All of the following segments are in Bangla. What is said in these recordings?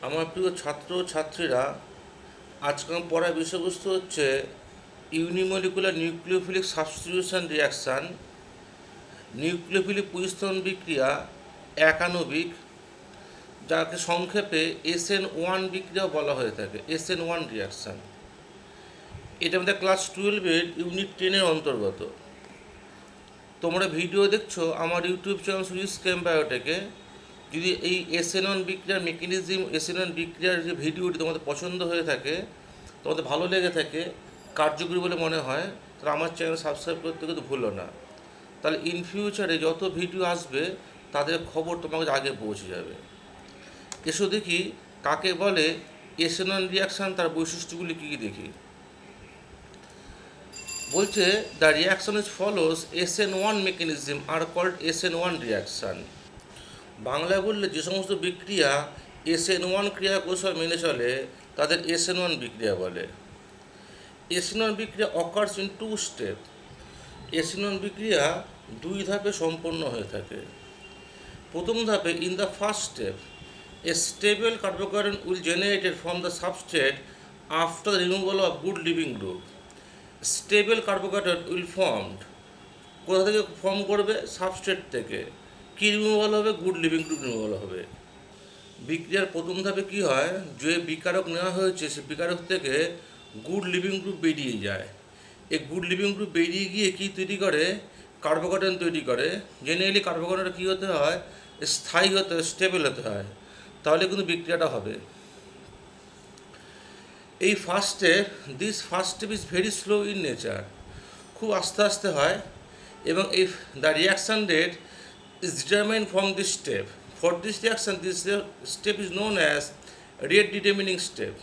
আমার প্রিয় ছাত্র ছাত্রীরা, আজকাল পড়ার বিষয়বস্তু হচ্ছে ইউনিমলিকুলার নিউক্লিওফিলিক সাবস্টিটিউশন রিয়াকশান, নিউক্লিওফিলিক প্রতিস্থাপন বিক্রিয়া একাণবিক, যাকে সংক্ষেপে SN1 বিক্রিয়া বলা হয়ে থাকে, SN1 রিয়াকশান। এটা আমাদের ক্লাস 12-এর ইউনিট 10-এর অন্তর্গত। তোমরা ভিডিও দেখছো আমার ইউটিউব চ্যানেল সুজিস কেম বায়োটেকে। যদি এই SN1 বিক্রিয়ার মেকানিজম, SN1 বিক্রিয়ার যে ভিডিওটি তোমাদের পছন্দ হয়ে থাকে, তোমাদের ভালো লেগে থাকে, কার্যকরী বলে মনে হয়, তাহলে আমার চ্যানেল সাবস্ক্রাইব করতে কিন্তু ভুলো না। তাহলে ইন ফিউচারে যত ভিডিও আসবে তাদের খবর তোমাকে আগে পৌঁছে যাবে। এসো দেখি কাকে বলে SN1 রিয়াকশান, তার বৈশিষ্ট্যগুলি কী কী দেখি। বলছে the reaction is follows SN1 mechanism আর কল্ড SN1 রিয়াকশান। বাংলায় বললে যে সমস্ত বিক্রিয়া SN1 ক্রিয়া কৌশল মেনে চলে তাদের SN1 বিক্রিয়া বলে। SN1 বিক্রিয়া অকার্স ইন 2 স্টেপ। SN1 বিক্রিয়া 2 ধাপে সম্পন্ন হয়ে থাকে। প্রথম ধাপে, in the first step, a stable carbocation will generated from the substrate after the removal of good leaving group. Stable carbocation will formed, কোথা থেকে ফর্ম করবে? সাবস্ট্রেট থেকে। কী রিমুভাল হবে? গুড লিভিং গ্রুপ রিমুভাল হবে। বিক্রিয়ার প্রথম ধাপে কী হয়, যে বিকারক নেওয়া হয়েছে সে বিকারক থেকে গুড লিভিং গ্রুপ বেরিয়ে যায়। এই গুড লিভিং গ্রুপ বেরিয়ে গিয়ে কী তৈরি করে? কার্বোকার্বন তৈরি করে। জেনারেলি কার্বোকার্বনটা কী হতে হয়? স্থায়ী হতে হয়, স্টেবল হতে হয়, তাহলে কিন্তু বিক্রিয়াটা হবে। এই first step, this first step is very slow in nature, খুব আস্তে আস্তে হয়, এবং এই the reaction rate is determined from this step. For this reaction, this step is known as rate determining step.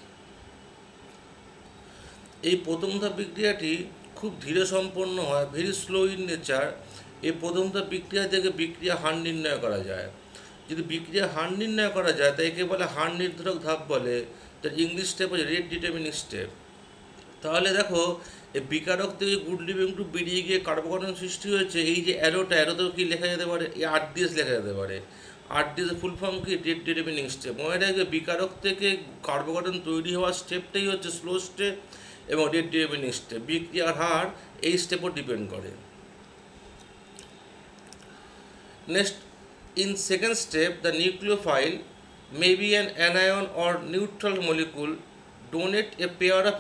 এই প্রথম ধাপ বিক্রিয়াটি খুব ধীরে সম্পন্ন হয়, ভেরি স্লো ইন নেচার। এই প্রথম ধাপ বিক্রিয়া থেকে বিক্রিয়া হার নির্ণয় করা যায়। যদি বিক্রিয়া হার নির্ণয় করা যায় তাই একে বলে হার নির্ধারক ধাপ বলে, তার ইংলিশ স্টেপ হচ্ছে রেট ডিটারমিনিং স্টেপ। তাহলে দেখো, এই বিকারক থেকে গুড লিভিং গ্রুপ বেরিয়ে গিয়ে কার্বোকার্বন সৃষ্টি হয়েছে। এই যে অ্যারোতেও কি লেখা যেতে পারে? এই RDS লেখা যেতে পারে। RDS ফুল ফর্ম কি? Rate determining step. মনে রাখবে, বিকারক থেকে কার্বোকার্বন তৈরি হওয়ার স্টেপটাই হচ্ছে স্লো স্টেপ এবং রেট ডিটারমিনিং স্টেপ। বিক্রিয়ার হার এই স্টেপও ডিপেন্ড করে। Next, in second step, the nucleophile may be an anion or neutral molecule donates a pair of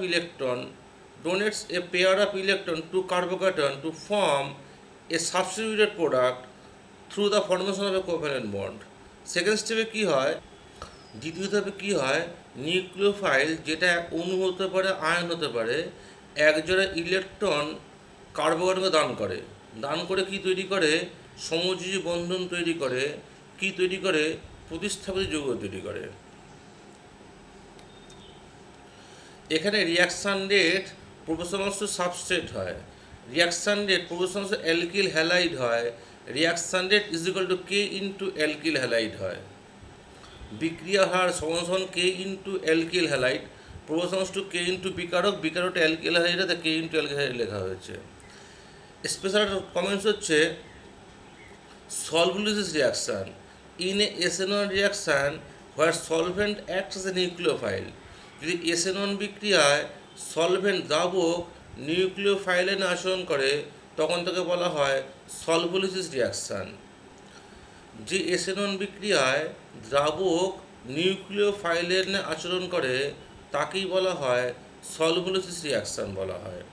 electron to carbocation to form a substituted product through the formation of a covalent bond. Second স্টেপে কী হয়? দ্বিতীয় ধাপে কী হয়? নিউক্লিওফাইল, যেটা অণু হতে পারে, আয়ন হতে পারে, একজোড়া ইলেকট্রন কার্বোকার্বনকে দান করে কি তৈরি করে? সমযোজী বন্ধন তৈরি করে। কি তৈরি করে? প্রতিস্থাপিত যৌগ তৈরি করে। এখানে reaction rate proportional to substrate হয়। Reaction rate proportional to alkyl halide হয়। Reaction rate is equal to K into alkyl halide হয়। বিক্রিয়া হার সমান K into alkyl halide, proportional to K into বিকারকটা alkyl halide, K into alkyl halide লেখা হয়েছে। স্পেশাল কমেন্টস হচ্ছে solvolysis reaction in a SN1 reaction where solvent acts as a nucleophile. যদি SN1 বিক্রিয়ায় সলভেন্ট, দ্রাবক, নিউক্লিওফাইলের আচরণ করে তখন তাকে বলা হয় সলভোলিসিস রিয়াকশান। যে SN1 বিক্রিয়ায় দ্রাবক নিউক্লিওফাইলের আচরণ করে তাকেই বলা হয় সলভোলিসিস রিয়াকশান বলা হয়।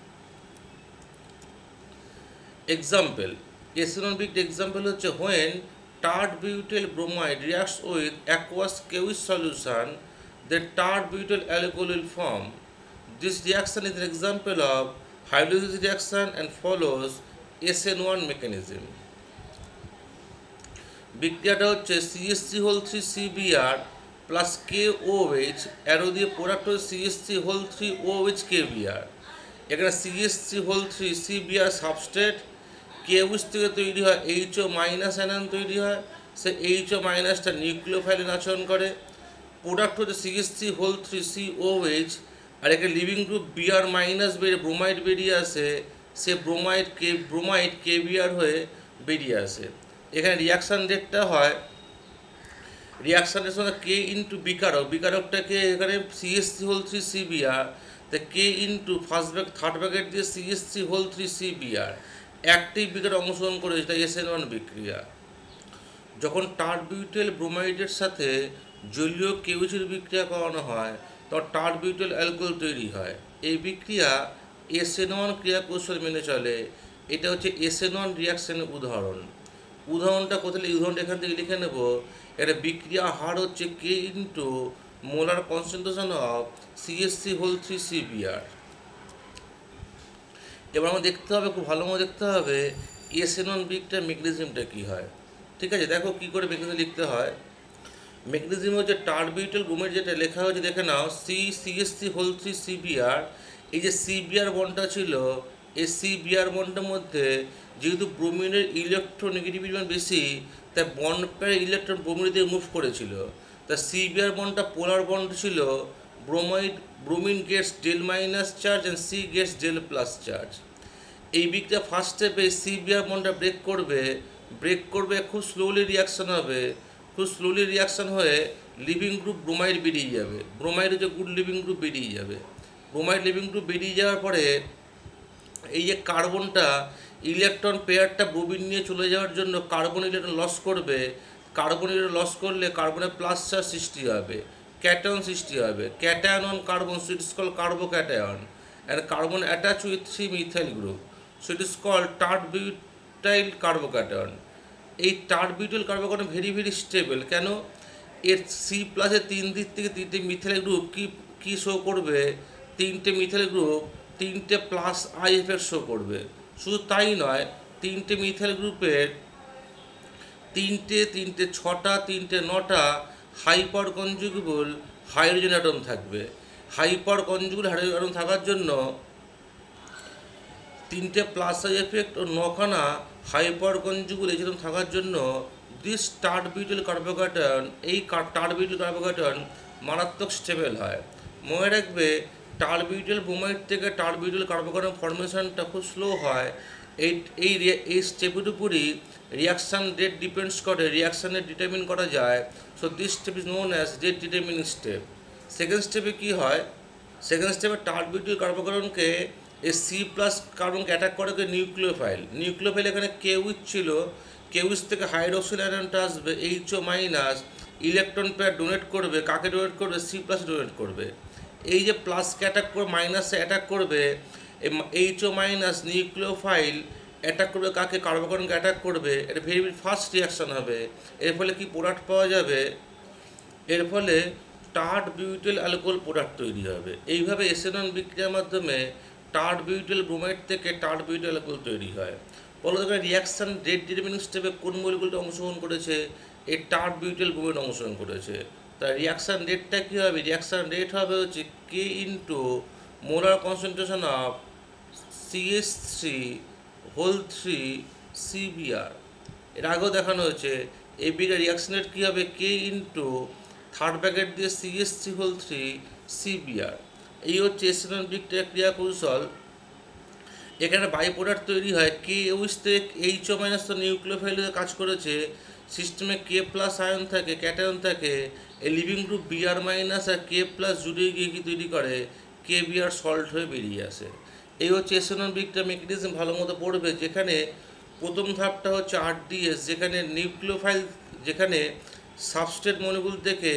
এক্সাম্পল, SN1 বিক্রিয়া এক্সাম্পল হচ্ছে when tert butyl bromide reacts with aqueous Kewis solution, then tert butyl alcohol will form. This reaction is an example of hydrolysis reaction and follows SN1 mechanism. বিক্রিয়াটা হচ্ছে CH3CBr প্লাস KOH, অ্যারো দিয়ে প্রোডাক্ট হচ্ছে CH3OH KBr। এখানে CH3CBr সাবস্ট্রেট, KOH থেকে তৈরি হয় HO মাইনাস অ্যানায়ন তৈরি হয়। সে HO মাইনাসটা নিউক্লিওফাইলের আচরণ করে। প্রোডাক্ট হচ্ছে CH3COH, আর এখানে living group Br minus bromide বেরিয়ে আসে। সে ব্রোমাইড KBr হয়ে বেরিয়ে আসে। এখানে রিয়াকশান রেটটা হয় রিয়াকশানের সময় কে ইন্টু বিকারক, বিকারকটাকে এখানে সিএসসি হোল থ্রি সিবিআর, তা K into first bracket third bracket দিয়ে সিএসসি হোল থ্রি সিবিআর, একটি বিকার অংশগ্রহণ করেছে, তাই SN1 বিক্রিয়া। যখন টার্ট বিউটাইল ব্রোমাইডের সাথে জলীয় কেউচির বিক্রিয়া করানো হয় তখন টার্ট বিউটাইল অ্যালকোহল তৈরি হয়। এই বিক্রিয়া SN1 ক্রিয়া কৌশল মেনে চলে। এটা হচ্ছে SN1 রিয়াকশনের উদাহরণ। উদাহরণটা কোথায়, এই উদাহরণটা এখান থেকে লিখে নেব। এটা বিক্রিয়া হার হচ্ছে K into molar concentration of CSC whole three CBR. এবার আমরা দেখতে হবে, খুব ভালো মতো দেখতে হবে SN1 বিক্রিয়ার মেকানিজমটা কী হয়। ঠিক আছে, দেখো কী করে মেকানিজম লিখতে হয়। মেকানিজম হচ্ছে টার্ট বিউটাইল ব্রোমাইড, যেটা লেখা হয়েছে দেখে নাও, সিএসসি হোল থ্রি সিবিআর। এই যে সিবিআর বন্ডটা ছিল, এই সিবিআর বন্ডের মধ্যে যেহেতু ব্রোমিনের ইলেকট্রোনেগেটিভিটি বেশি, তাই বন্ড পেয়ার ইলেকট্রন ব্রোমিন দিয়ে মুভ করেছিল। তা সিবিআর বন্ডটা পোলার বন্ড ছিল, bromine gets del minus charge and C gets del plus charge. এই বিক্রিয়া ফার্স্ট স্টেপে সিবিআর বন্ডটা ব্রেক করবে, খুব স্লোলি রিয়াকশন হবে, খুব স্লোলি রিয়াকশন হয়ে লিভিং গ্রুপ ব্রোমাইড বেরিয়ে যাবে, ব্রোমাইড হচ্ছে গুড লিভিং গ্রুপ বেরিয়ে যাবে। ব্রোমাইড লিভিং গ্রুপ বেরিয়ে যাওয়ার পরে এই যে কার্বনটা ইলেকট্রন পেয়ারটা ব্রোমিন নিয়ে চলে যাওয়ার জন্য কার্বন ইলেকট্রন লস করবে, কার্বন ইলেকট্রন লস করলে কার্বনের প্লাস চার্জ সৃষ্টি হবে, ক্যাটায়ন সৃষ্টি হবে, cation on carbon, so it is called carbocation, and carbon attach with 3 methyl group, so it is called tert butyl carbocation. এই tert butyl carbocation very very stable. কেন? এর সি প্লাসের 3 দিক থেকে 3টে মিথাইল গ্রুপ কি শো করবে, 3টে মিথাইল গ্রুপ 3টে প্লাস আই এফেক্ট শো করবে। শুধু তাই নয়, 3টে মিথাইল গ্রুপের 3টে 6টা 3টে 9টা হাইপার কনজুগেবল হাইড্রোজেন অ্যাটম থাকবে। হাইপার কনজুগেবল হাইড্রোজেন অ্যাটম থাকার জন্য 3টে প্লাস আই এফেক্ট ও 9খানা হাইপার কনজুগেবল এই অ্যাটম থাকার জন্য দিস টার্ট বিউটাইল কার্বোক্যাটায়ন, এই টার্ট বিউটাইল কার্বোক্যাটায়ন মারাত্মক স্টেবল হয়। মনে রাখবে, টার্ট বিউটাইল ব্রোমাইড থেকে টার্ট বিউটাইল কার্বোক্যাটায়ন ফর্মেশনটা খুব স্লো হয়। এই স্টেপের উপরই রিয়াকশান রেট ডিপেন্ডস করে, রিয়াকশানের ডিটারমিন করা যায়। So this step is known as rate determining step. Second স্টেপে কী হয়, সেকেন্ড স্টেপে টার্ট বিউটাইল কার্বোক্যাটায়নকে এই সি প্লাস কার্বনকে অ্যাটাক করে নিউক্লিওফাইল। এখানে কেউইচ ছিল, কেউইচ থেকে হাইড্রোক্সিল আয়নটা আসবে, HO minus, electron pair donate করবে, কাকে ডোনেট করবে, সি প্লাস ডোনেট করবে। এই যে প্লাসকে অ্যাটাক করে মাইনাসে অ্যাটাক করবে, এইচও মাইনাস নিউক্লিওফাইল অ্যাটাক করবে কাকে, কার্বোক্যাটায়নকে অ্যাটাক করবে। এটা ভেরি ভেরি ফাস্ট রিয়াকশান হবে। এর ফলে কি প্রোডাক্ট পাওয়া যাবে, এর ফলে টার্ট বিউটাইল অ্যালকোহল প্রোডাক্ট তৈরি হবে। এইভাবে SN1 বিক্রিয়ার মাধ্যমে টার্ট বিউটাইল ব্রোমাইড থেকে টার্ট বিউটাইল অ্যালকোহল তৈরি হয়। বলো দেখেন রিয়াকশান রেট ডিটারমিনিং স্টেপে কোন মলিকুলটা অংশগ্রহণ করেছে, এই টার্ট বিউটাইল ব্রোমাইড অংশগ্রহণ করেছে। তাই রিয়াকশান রেটটা কী হবে, রিয়াকশান রেট হবে হচ্ছে K into molar concentration of CH3 whole 3 CBr। এর আগেও দেখানো হয়েছে এই বিক্রিয়া রিয়াকশন রেট কী হবে, কে ইন্টু থার্ড ব্র্যাকেট দিয়ে CH3 হোল 3 CBr। এই হচ্ছে SN1 বিক্রিয়া ক্রিয়া কৌশল। এখানে বাই প্রোডাক্ট তৈরি হয়, কে উইচ থেকে এইচও মাইনাস তো নিউক্লিওফাইল কাজ করেছে, সিস্টেমে কে প্লাস আয়ন থাকে, ক্যাটায়ন থাকে, এই লিভিং গ্রুপ বিআর মাইনাস আর কে প্লাস জুড়ে গিয়ে কি তৈরি করে, কে বিআর সল্ট হয়ে বেরিয়ে আসে। এই হচ্ছে SN1 বিক্রিয়া মেকানিজম ভালো মতো পড়বে। যেখানে প্রথম ধাপটা হচ্ছে RDS, যেখানে নিউক্লিওফাইল, যেখানে সাবস্ট্রেট মলিকুল থেকে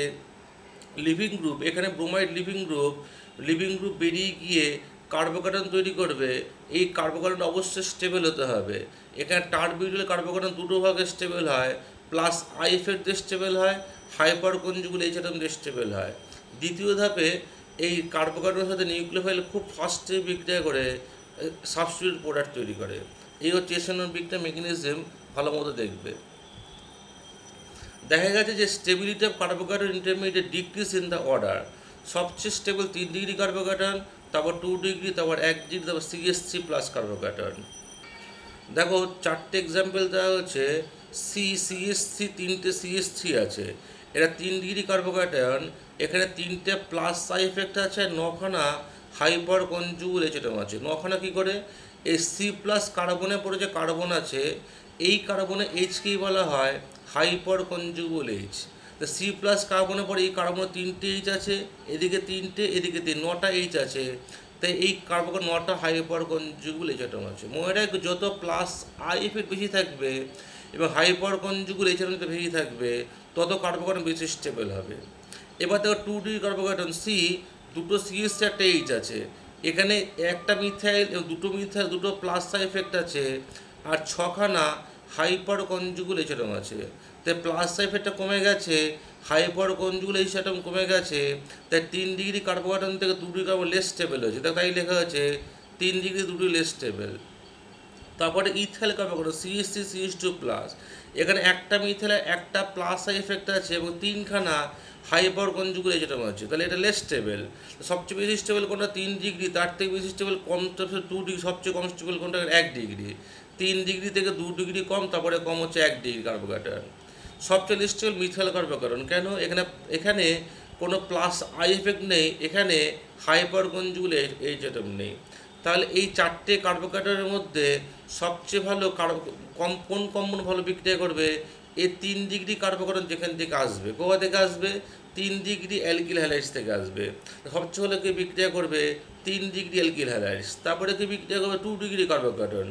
লিভিং গ্রুপ, এখানে ব্রোমাইড লিভিং গ্রুপ বেরিয়ে গিয়ে কার্বোক্যাটায়ন তৈরি করবে। এই কার্বোক্যাটায়ন অবশ্যই স্টেবল হতে হবে। এখানে টার্ট বিউটাইল কার্বোক্যাটায়ন দুটো ভাগে স্টেবল হয়, প্লাস আই এফেক্ট দিয়ে স্টেবল হয়, হাইপার কনজুগেবল এইচ অ্যাটম দিয়ে স্টেবল হয়। দ্বিতীয় ধাপে এই কার্বোক্যাটায়নের সাথে নিউক্লিওফাইল খুব ফাস্টে বিক্রিয়া করে সাবস্টিটিউট প্রোডাক্ট তৈরি করে। এই হচ্ছে SN1 বিক্রিয়া মেকানিজম, ভালো মতো দেখবে। দেখা গেছে যে stability of carbocation intermediate decrease in the order. সবচেয়ে স্টেবল 3 ডিগ্রি কার্বোক্যাটায়ন, তারপর 2 ডিগ্রি, তারপর 1 ডিগ্রি, তারপর CH3 প্লাস কার্বোক্যাটায়ন। দেখো 4টে এক্সাম্পল দেওয়া হচ্ছে। CH3, 3টে CH3 আছে, এটা 3 ডিগ্রি কার্বোক্যাটায়ন। এখানে 3টে প্লাস আই এফেক্ট আছে, 9খানা হাইপার কনজুগেবল এইচ অ্যাটম আছে। 9খানা কী করে, এই সি প্লাস কার্বনে পড়ে যে কার্বন আছে, এই কার্বনে এইচকেই বলা হয় হাইপার কনজুগেবল এইচ। তো সি প্লাস কার্বনের পরে এই কার্বনের 3টে এইচ আছে, এদিকে 3টে, এদিকে 9টা এইচ আছে, তাই এই carbon 9টা hyperconjugable H atom আছে। মনে রাখবে যত প্লাস আই এফেক্ট বেশি থাকবে এবং হাইপার কনজুগেবল এইচ অ্যাটম বেশি থাকবে তত কার্বন বেশি স্টেবল হবে। এবার দেখো 2D কার্বোকার্বন সি, দুটো সিএস একটা এইচ আছে, এখানে একটা মিথাইল এবং দুটো মিথাইল, দুটো প্লাস এফেক্ট আছে, আর 6খানা হাইপার কনজুগেবল এইচ অ্যাটম আছে। তাই প্লাস এফেক্টটা কমে গেছে, হাইপার কনজুগেবল এইচ অ্যাটম কমে গেছে, তাই 3 ডিগ্রি কার্বোকার্বন থেকে 2 ডিগ্রি কার্বন লেস স্টেবল হয়েছে, তাই লেখা আছে 3 ডিগ্রি 2 ডিগ্রি লেস স্টেবল। তারপরে ইথাইল কার্বোকার্বন সিএসসি সিএস2 প্লাস, এখানে একটা মিথাইলে একটা প্লাস এফেক্ট আছে এবং 3খানা হাইপার কনজুগেবল এইচ অ্যাটম আছে, তাহলে এটা লেস স্টেবল। সবচেয়ে বেশি স্টেবল কোনটা? 3 ডিগ্রি, তার থেকে বেশি স্টেবল কম 2 ডিগ্রি, সবচেয়ে কম স্টেবল কোনটা? 1 ডিগ্রি। 3 ডিগ্রি থেকে 2 ডিগ্রি কম, তারপরে কম হচ্ছে 1 ডিগ্রি কার্বোকার্বন। সবচেয়ে স্টেবল মিথাইল কার্বোকার্বন, কেন? এখানে কোনো প্লাস আই এফেক্ট নেই, এখানে হাইপার কনজুগেবল এইচ অ্যাটম নেই। তাহলে এই 4টে কার্বোকার্বনের মধ্যে সবচেয়ে ভালো কোন কম্পাউন্ড ভালো বিক্রিয়া করবে? এই 3 ডিগ্রি কার্বোকার্বন যেখান থেকে আসবে, কোথা থেকে আসবে? 3 ডিগ্রি অ্যালকিল হ্যালাইডস থেকে আসবে। সবচেয়ে ভালো কে বিক্রিয়া করবে? 3 ডিগ্রি অ্যালকিল হ্যালাইডস। তারপরে কি বিক্রিয়া করবে? 2 ডিগ্রি কার্বোকার্বন।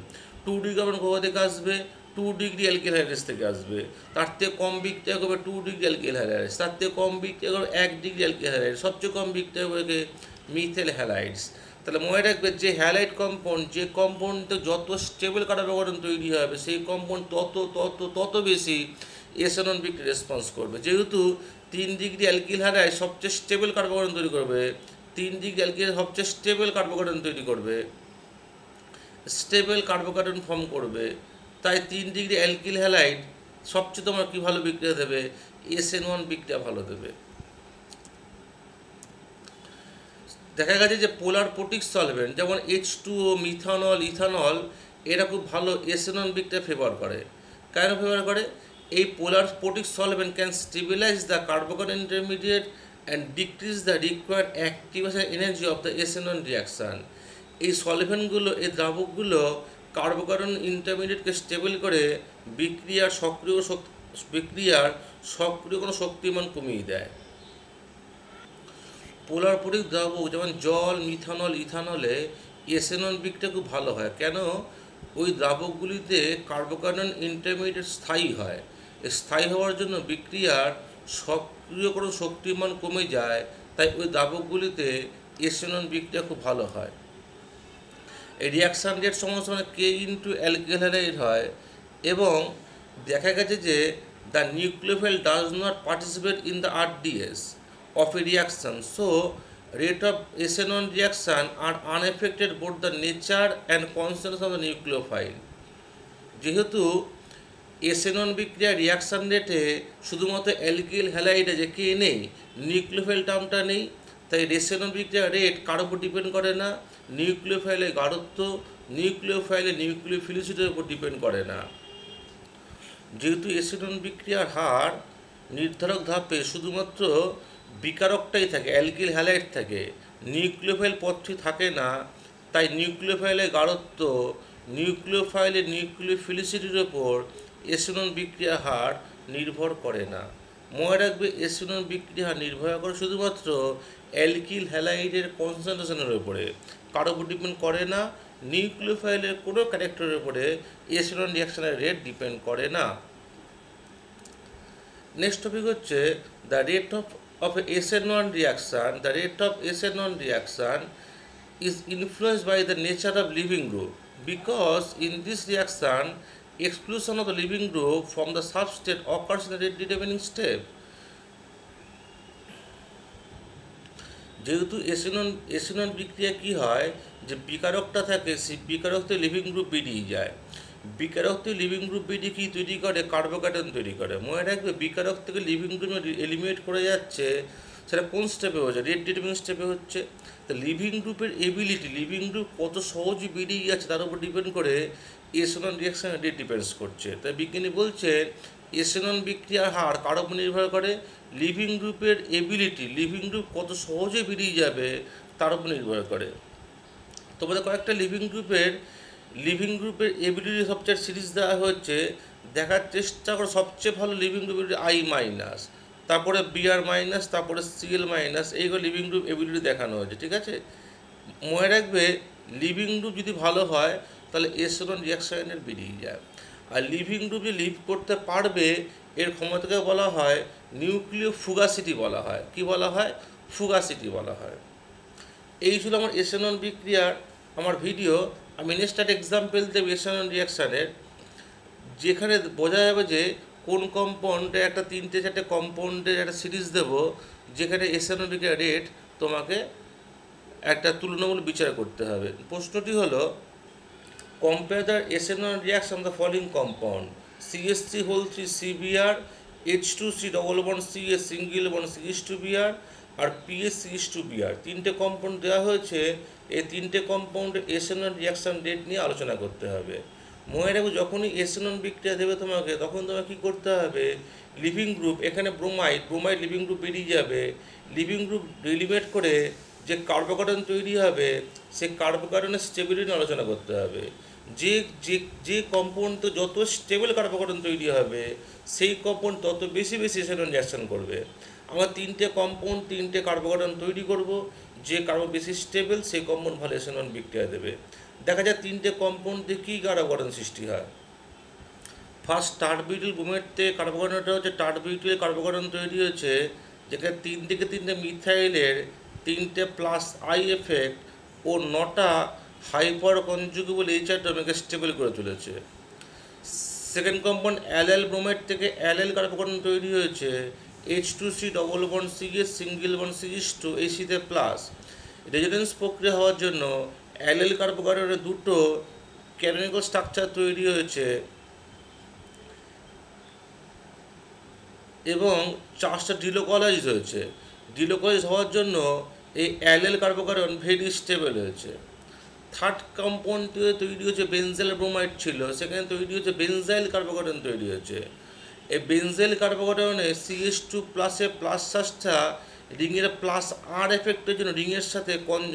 2 ডিগ্রি কার্বন কোথা থেকে আসবে? 2 ডিগ্রি অ্যালকিল হ্যালাইডস থেকে আসবে। তার থেকে কম বিক্রিয়া করবে 2 ডিগ্রি অ্যালকিল হ্যালাইডস, তার থেকে কম বিক্রিয়া করবে 1 ডিগ্রি অ্যালকিল হ্যালাইডস, সবচেয়ে কম বিক্রিয়া করবে মিথাইল হ্যালাইডস। তাহলে মনে রাখবে যে হ্যালাইড কম্পাউন্ড, যে কম্পাউন্ডে যত স্টেবল কার্বোকার্বন তৈরি হবে সেই কম্পাউন্ড তত বেশি এসএন1 বিক্রিয়া রেসপন্স করবে। যেহেতু 3 ডিগ্রি অ্যালকিল হ্যালাইড সবচেয়ে স্টেবল কার্বোকার্বন তৈরি করবে, 3 ডিগ্রি অ্যালকিল সবচেয়ে স্টেবল কার্বোকার্বন তৈরি করবে, স্টেবল কার্বোকার্বন ফর্ম করবে, তাই 3 ডিগ্রি অ্যালকিল হ্যালাইড সবচেয়ে তোমার কী ভালো বিক্রিয়া দেবে? এসএন1 বিক্রিয়া ভালো দেবে। দেখা গেছে যে পোলার প্রোটিক সলভেন্ট যেমন H2O, মিথানল, ইথানল, এরা খুব ভালো এসএন1 বিক্রিয়া ফেভার করে। কেন ফেভার করে? এই polar protic solvent can stabilise the carbocation intermediate and decrease the required activation energy of the SN1 reaction. এই সলভেন্টগুলো, এই দ্রাবকগুলো কার্বোকার্বন ইন্টারমিডিয়েটকে স্টেবল করে বিক্রিয়ার সক্রিয় কোনো শক্তিমান কমিয়ে দেয়। পোলার প্রোটিক দ্রাবক যেমন জল, মিথানল, ইথানলে এসএন1 বিক্রিয়া খুব ভালো হয়। কেন? ওই দ্রাবকগুলিতে কার্বোকার্বন ইন্টারমিডিয়েট স্থায়ী হয়। স্থায়ী হওয়ার জন্য বিক্রিয়ার সক্রিয়করণ শক্তিমান কমে যায়, তাই ওই দ্রাবকগুলিতে এসএন1 বিক্রিয়া খুব ভালো হয়। এই রিয়াকশান রেট সমান K ইন্টু অ্যালকিল হ্যালাইড হয় এবং দেখা গেছে যে the nucleophile does not participate in the RDS of a reaction, so rate of SN1 reaction are unaffected both the nature and concentration of the nucleophile. যেহেতু SN1 বিক্রিয়া রিয়াকশান রেটে শুধুমাত্র অ্যালকিল হ্যালাইডে যে কে নেই, নিউক্লিওফাইল টার্মটা নেই, তাই SN1 বিক্রিয়া রেট কার উপর ডিপেন্ড করে না, নিউক্লিওফাইলের গাঢ়ত্ব, নিউক্লিওফাইলের নিউক্লিওফিলিসিটির উপর ডিপেন্ড করে না। যেহেতু SN1 বিক্রিয়ার হার নির্ধারক ধাপে শুধুমাত্র বিকারকটাই থাকে, অ্যালকিল হ্যালাইড থাকে, নিউক্লিওফাইল পথটি থাকে না, তাই নিউক্লিওফাইলের গাঢ়ত্ব, নিউক্লিওফাইলের নিউক্লিওফিলিসিটির ওপর SN1 বিক্রিয়া হার নির্ভর করে না। মনে রাখবে SN1 বিক্রিয়া হার নির্ভর করে শুধুমাত্র অ্যালকিল হ্যালাইডের কনসেন্ট্রেশনের উপরে, কারোর উপর ডিপেন্ড করে না, নিউক্লিওফাইলের কোনো ক্যারেক্টারের উপরে SN1 রিয়াকশনের রেট ডিপেন্ড করে না। নেক্সট টপিক হচ্ছে the rate of SN1 reaction. The rate of SN1 reaction is influenced by the nature of living group, because in this reaction exclusion of the living group from the substrate occurs in the rate determining step. যেহেতু SN1 বিক্রিয়া কী হয়, যে বিকারকটা থাকে, সেই বিকারক থেকে লিভিং গ্রুপ বেরিয়ে যায়, বিকারক থেকে লিভিং গ্রুপ বেরিয়ে কী তৈরি করে? কার্বোকার্বন তৈরি করে। মনে রাখবে বিকারক থেকে লিভিং গ্রুপ এলিমিনেট করে যাচ্ছে, সেটা কোন স্টেপে হচ্ছে? রেট ডিটারমিনিং স্টেপে হচ্ছে। তো লিভিং গ্রুপের এবিলিটি, লিভিং গ্রুপ কত সহজে বেরিয়ে যাচ্ছে তার উপর ডিপেন্ড করে SN1 রিয়াকশানের রেট ডিপেন্ডস করছে। তাই বিজ্ঞানী বলছে SN1 বিক্রিয়ার হার কার উপর নির্ভর করে? লিভিং গ্রুপের এবিলিটি, লিভিং গ্রুপ কত সহজে বেরিয়ে যাবে তার উপর নির্ভর করে। তোমাদের কয়েকটা লিভিং গ্রুপের এবিলিটি সবচেয়ে সিরিজ দেওয়া হচ্ছে, দেখার চেষ্টা করো সবচেয়ে ভালো লিভিং গ্রুপের I-, তারপরে বিআর মাইনাস, তারপরে সিএল মাইনাস, এইগুলো লিভিং গ্রুপ এবিলিটি দেখানো হয়েছে। ঠিক আছে, মনে রাখবে লিভিং গ্রুপ যদি ভালো হয় তাহলে এসএন1 রিয়াকশনের বেরিয়ে যায়। আর লিভিং গ্রুপ যে লিভ করতে পারবে এর ক্ষমতাকে বলা হয় নিউক্লিয় ফুগাসিটি বলা হয়। কি বলা হয়? ফুগাসিটি বলা হয়। এই ছিল আমার এসএন1 বিক্রিয়ার আমার ভিডিও। আমি নেক্সট একটা এক্সাম্পল দেব এসএন1 রিয়াকশানের, যেখানে বোঝা যাবে যে কোন কম্পাউন্ডে একটা 3-4টে কম্পাউন্ডের একটা সিরিজ দেব, যেখানে এসএন1 বিক্রিয়ার রেট তোমাকে একটা তুলনামূলক বিচার করতে হবে। প্রশ্নটি হলো compare the SN1 reaction the following compound CH3 CBr, H2C double bond CH single bond CH2Br আর PH3Br। তিনটে কম্পাউন্ড দেওয়া হয়েছে। এই তিনটে কম্পাউন্ডের এসএন1 রিয়াকশন রেট নিয়ে আলোচনা করতে হবে। মনে রাখবো যখনই এসএন1 বিক্রিয়া দেবে তোমাকে, তখন তোমাকে কী করতে হবে, লিভিং গ্রুপ, এখানে ব্রোমাইড লিভিং গ্রুপ বেরিয়ে যাবে। লিভিং গ্রুপ রিলিমেট করে যে কার্বোকার্বন তৈরি হবে, সেই কার্বোকার্বনের স্টেবিলিটি আলোচনা করতে হবে। যে যে যে কম্পাউন্ড যত স্টেবল কার্বোকার্বন তৈরি হবে, সেই কম্পাউন্ড তত বেশি এসএন1 রিয়াকশন করবে। আমরা তিনটে কম্পাউন্ড, তিনটে কার্বোকার্বন তৈরি করব। যে কার্বন বেশি স্টেবল সেই কম্পাউন্ড ভালো এসএন1 বিক্রিয়া দেবে। দেখা যায় তিনটে কম্পাউন্ড দিয়ে কী কার্বোকার্বন সৃষ্টি হয়। ফার্স্ট টার্বিউটিল ব্রোমাইড থেকে কার্বোকার্বনটা হচ্ছে টার্বিউটিল কার্বোকার্বন তৈরি হয়েছে, যেখানে 3 থেকে 3টে মিথাইলের 3টে প্লাস আই এফেক্ট ও 9টা হাইপার কনজুগেবল এইচ অ্যাটমকে স্টেবল করে তুলেছে। সেকেন্ড কম্পাউন্ড অ্যালাইল ব্রোমাইড থেকে অ্যালাইল কার্বোকার্বন তৈরি হয়েছে, H2C double bond CH single bond CH2 এই সিতে প্লাস। রেজোনেন্স প্রক্রিয়া হওয়ার জন্য অ্যালাইল কার্বোকার্বনের দুটো ক্যানোনিক্যাল স্ট্রাকচার তৈরি হয়েছে এবং 4টা ডিলোকলাইজ হয়েছে। ডিলোকলাইজ হওয়ার জন্য এই অ্যালাইল কার্বোকার্বন ভেরি স্টেবল হয়েছে। থার্ড কম্পাউন্ডটি তৈরি হচ্ছে বেনজাইল ব্রোমাইড ছিল, সেখানে তৈরি হচ্ছে বেনজাইল কার্বোকার্বন তৈরি হয়েছে। এই বেনজাইল কার্বোকার্বনে CH2 প্লাসে প্লাস চার্জটা রিংয়ের প্লাস আর এফেক্টের জন্য রিংয়ের সাথে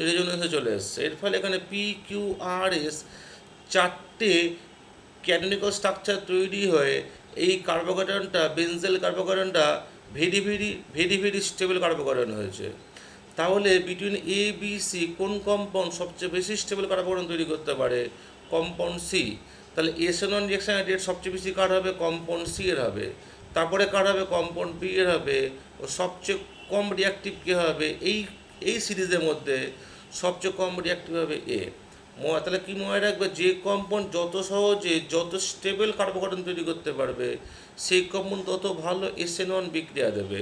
রেজোনেন্সে চলে এসছে। এর ফলে এখানে PQRS 4টে ক্যানোনিক্যাল স্ট্রাকচার তৈরি হয়ে এই কার্বোকার্বনটা, বেনজাইল কার্বোকার্বনটা ভেরি স্টেবল কার্বোকার্বন হয়েছে। তাহলে বিটুইন ABC কোন কম্পাউন্ড সবচেয়ে বেশি স্টেবল কার্বোকার্বন তৈরি করতে পারে? Compound C। তাহলে এসএন1 রিয়াকশনের রেট সবচেয়ে বেশি কার হবে? কম্পাউন্ড C এর হবে। তারপরে কার হবে? কম্পাউন্ড B এর হবে। ও সবচেয়ে কম রিয়াক্টিভ কে হবে? এই সিরিজের মধ্যে সবচেয়ে কম রিয়াক্টিভ হবে A। তাহলে কি মনে রাখবে, যে কম্পাউন্ড যত সহজে যত স্টেবল কার্বোকার্বন তৈরি করতে পারবে, সেই কম্পাউন্ড তত ভালো এসএন1 বিক্রিয়া দেবে।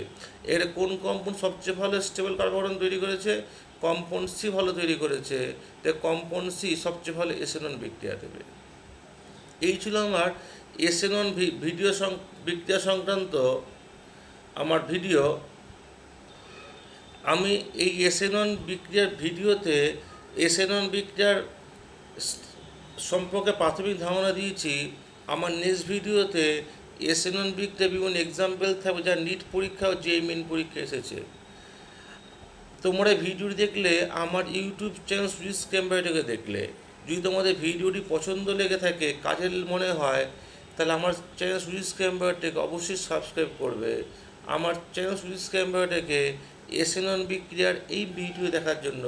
এর কোন কম্পাউন্ড সবচেয়ে ভালো স্টেবল কার্বোকার্বন তৈরি করেছে? কম্পাউন্ড C ভালো তৈরি করেছে। তাই কম্পাউন্ড C সবচেয়ে ভালো এসএন1 বিক্রিয়া দেবে। এই ছিল আমার এসএন1 বিক্রিয়া সংক্রান্ত আমার ভিডিও। আমি এই এসএন1 বিক্রিয়ার ভিডিওতে এসএন1 বিক্রিয়ার সম্পর্কে প্রাথমিক ধারণা দিয়েছি। আমার নেক্সট ভিডিওতে এসএন1 বিক্রিয়া বিভিন্ন এক্সাম্পল থাকবে যা নিট পরীক্ষা ও জেইই মেইন পরীক্ষা এসেছে। তোমরা ভিডিওটি দেখলে আমার ইউটিউব চ্যানেল সুইস ক্যাম্পাসটাকে দেখলে, যদি তোমাদের ভিডিওটি পছন্দ লেগে থাকে, কাজের মনে হয়, তাহলে আমার চ্যানেল সুইস ক্যাম্পাসটাকে অবশ্যই সাবস্ক্রাইব করবে। আমার চ্যানেল সুইস ক্যাম্পাসটাকে এসএন1 বিক্রিয়ার এই ভিডিও দেখার জন্য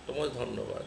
তোমাদের ধন্যবাদ।